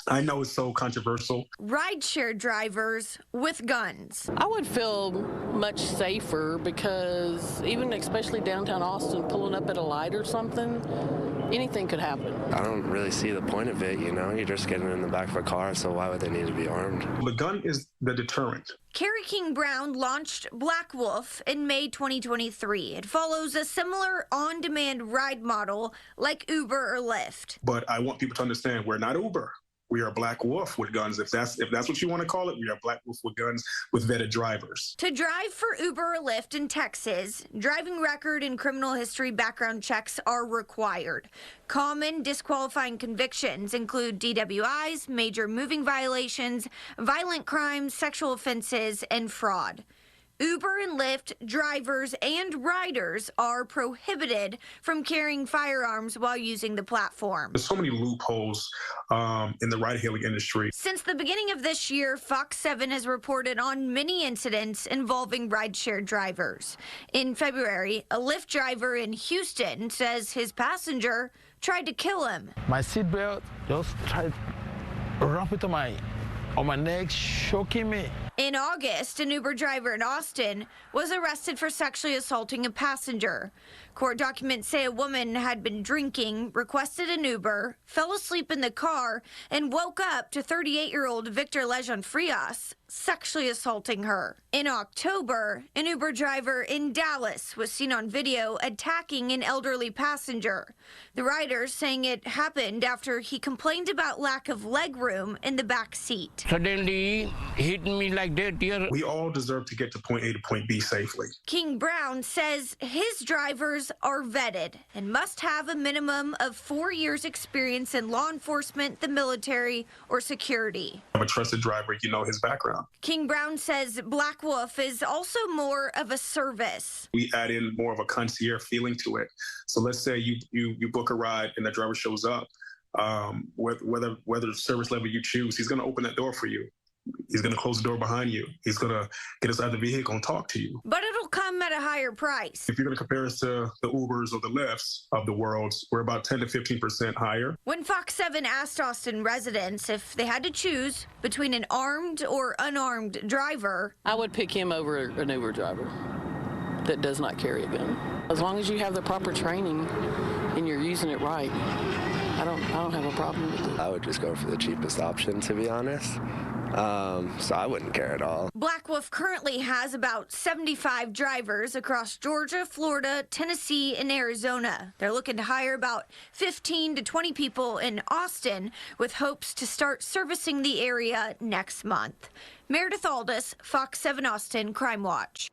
I know it's so controversial. Rideshare drivers with guns. I would feel much safer because even especially downtown Austin, pulling up at a light or something, anything could happen. I don't really see the point of it, you know? You're just getting in the back of a car, so why would they need to be armed? The gun is the deterrent. Kerry King Brown launched BlackWolf in May 2023. It follows a similar on-demand ride model like Uber or Lyft. But I want people to understand we're not Uber. We are BlackWolf with guns. If that's what you want to call it, we are BlackWolf with guns with vetted drivers. To drive for Uber or Lyft in Texas, driving record and criminal history background checks are required. Common disqualifying convictions include DWIs, major moving violations, violent crimes, sexual offenses, and fraud. Uber and Lyft drivers and riders are prohibited from carrying firearms while using the platform. There's so many loopholes in the ride-hailing industry. Since the beginning of this year, Fox 7 has reported on many incidents involving rideshare drivers. In February, a Lyft driver in Houston says his passenger tried to kill him. My seatbelt just tried to wrap it on my neck, choking me. In August, an Uber driver in Austin was arrested for sexually assaulting a passenger. Court documents say a woman had been drinking, requested an Uber, fell asleep in the car, and woke up to 38-year-old Victor Lejean Frias sexually assaulting her. In October, an Uber driver in Dallas was seen on video attacking an elderly passenger. The rider saying it happened after he complained about lack of legroom in the back seat. Suddenly hit me like that. Dear. We all deserve to get to point A to point B safely. King Brown says his drivers are vetted and must have a minimum of 4 years experience in law enforcement, the military, or security. I'm a trusted driver, you know his background. King Brown says BlackWolf is also more of a service. We add in more of a concierge feeling to it. So let's say you book a ride and the driver shows up. Whether service level you choose, he's going to open that door for you. He's going to close the door behind you. He's going to get us out of the vehicle and talk to you. But it'll come at a higher price. If you're going to compare us to the Ubers or the Lyfts of the world, we're about 10 to 15% higher. When Fox 7 asked Austin residents if they had to choose between an armed or unarmed driver, I would pick him over an Uber driver that does not carry a gun. As long as you have the proper training and you're using it right, I don't have a problem with it. I would just go for the cheapest option, to be honest. So I wouldn't care at all. BlackWolf currently has about 75 drivers across Georgia, Florida, Tennessee, and Arizona. They're looking to hire about 15 to 20 people in Austin with hopes to start servicing the area next month. Meredith Aldis, Fox 7 Austin, Crime Watch.